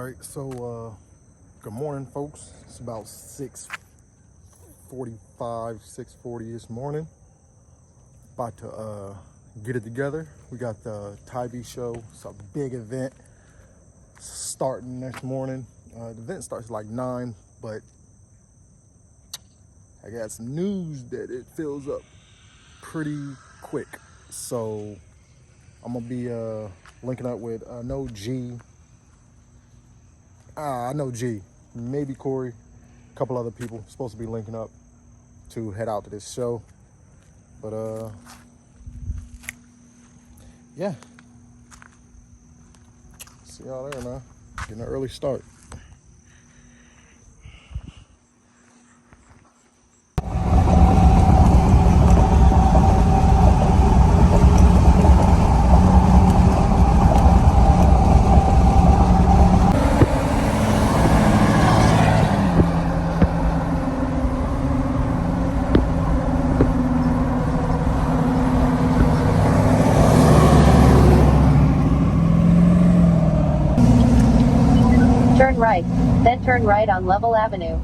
right, so good morning, folks. It's about 6:45, 6:40 this morning. About to get it together. We got the Tybee show. It's a big event starting next morning. The event starts at like 9, but I got some news that it fills up pretty quick. So I'm gonna be linking up with I know G, maybe Corey, a couple other people supposed to be linking up to head out to this show. But yeah, see y'all there, man. Getting an early start. Turn right, then turn right on Level Avenue.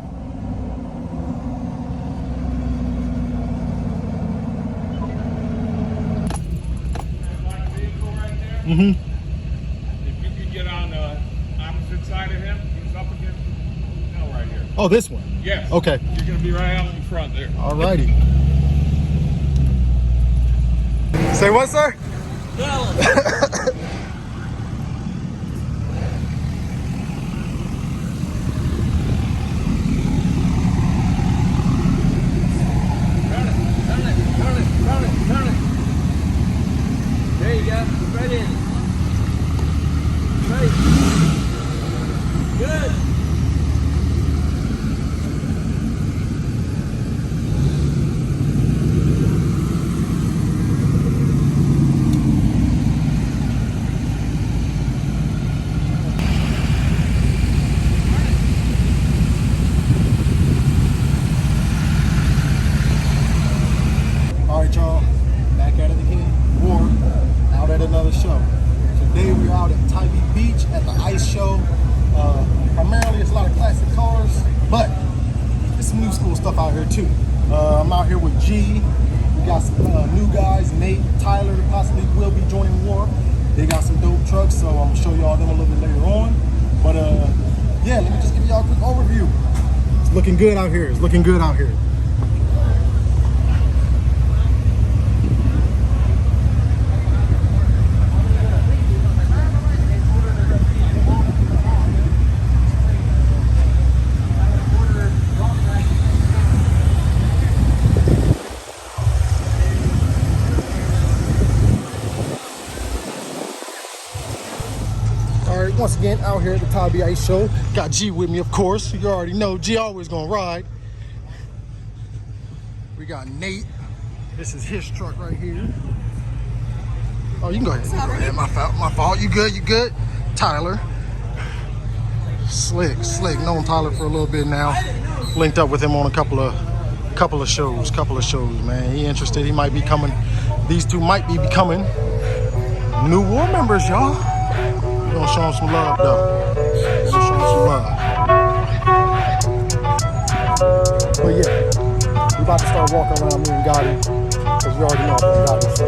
If you could get on the opposite side of him, he's up against the hill right here. Oh, this one? Yes. Okay. You're going to be right out in front there. All righty. Say what, sir? Turn it. There you go. Right in. Right. Good. All right, y'all, back at it again. War, out at another show. Today we're out at Tybee Beach at the ice show. Primarily it's a lot of classic cars, but there's some new school stuff out here too. I'm out here with G. We got some new guys, Nate, Tyler, that possibly will be joining War. They got some dope trucks, so I'm gonna show y'all them a little bit later on. But yeah, let me just give y'all a quick overview. It's looking good out here. It's looking good out here. Once again, out here at the Tybee Ice Show. Got G with me, of course. You already know G always gonna ride. We got Nate. This is his truck right here. Oh, you can go ahead. You can go ahead. My fault. You good? Tyler. Slick. Known Tyler for a little bit now. Linked up with him on a couple of shows, man. He interested. He might be coming. These two might be becoming new War members, y'all. We're gonna show him some love, though. But yeah, we about to start walking around me and Gotti, because you already know I'm Gotti. So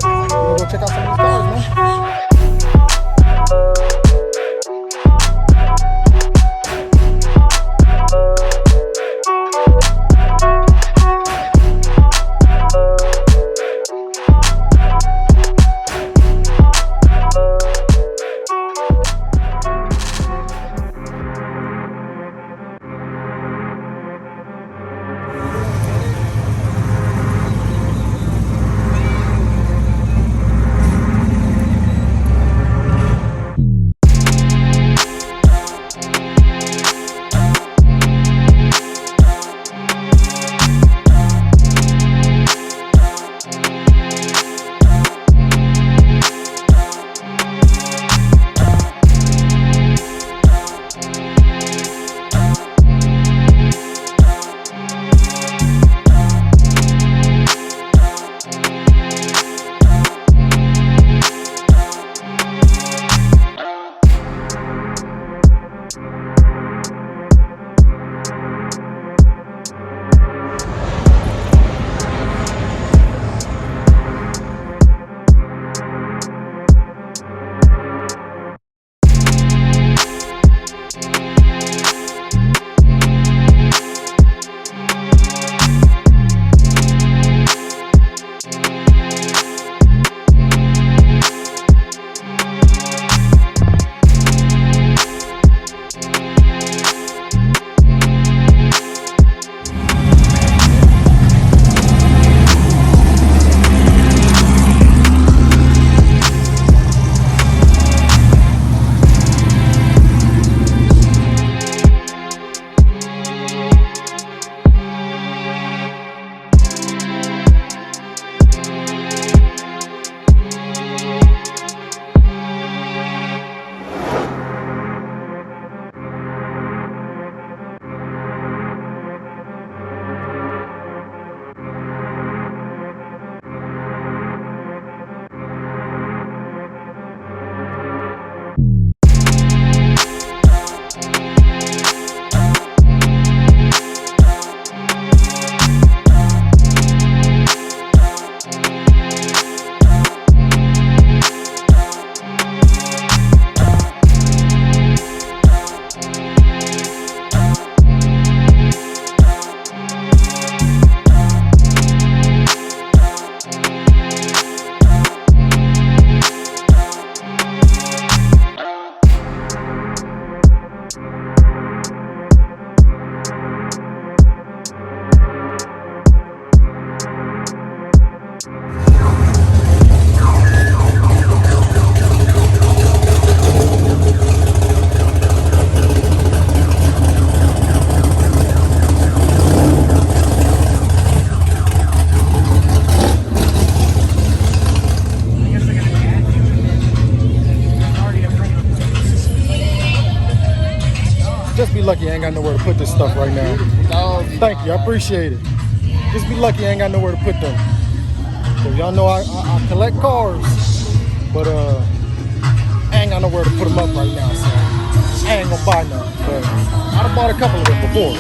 we're gonna go check out some of these cars, man. lucky I ain't got nowhere to put this stuff right now. Thank you, I appreciate it. Just be lucky I ain't got nowhere to put them. So y'all know I collect cars, but I ain't got nowhere to put them up right now, so I ain't gonna buy none. But I've bought a couple of them before.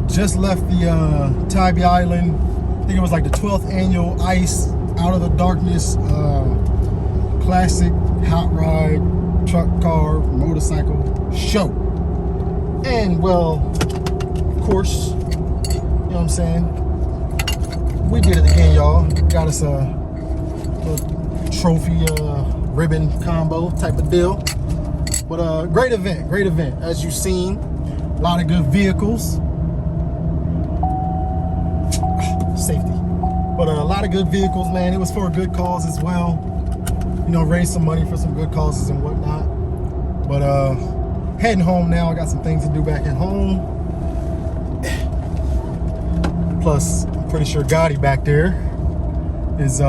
Just left the Tybee Island. I think it was like the 12th annual Ice Out of the Darkness classic hot ride truck car motorcycle show. And well, of course, you know what I'm saying, we did it again, y'all. Got us a little trophy ribbon combo type of deal. But great event as you've seen. A lot of good vehicles. Safety, but a lot of good vehicles, man. It was for a good cause as well, you know, raise some money for some good causes and whatnot. But heading home now. I got some things to do back at home, plus I'm pretty sure Gotti back there is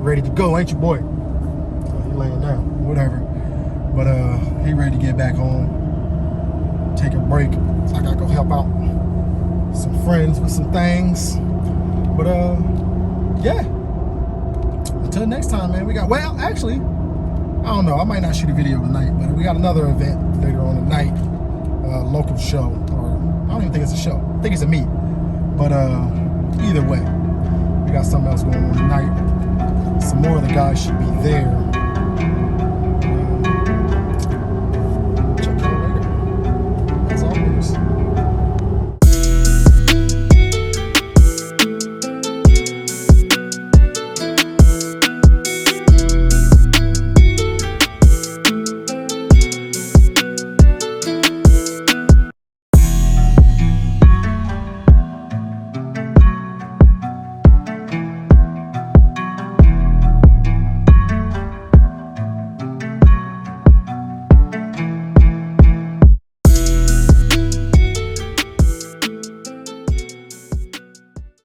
ready to go, ain't you, boy? He laying down, whatever, but he ready to get back home, take a break. I gotta go help out some friends with some things. But yeah, until next time, man. We got, well, actually, I don't know, I might not shoot a video tonight, but we got another event later on tonight, local show, or I don't even think it's a show, I think it's a meet. But either way, we got something else going on tonight. Some more of the guys should be there.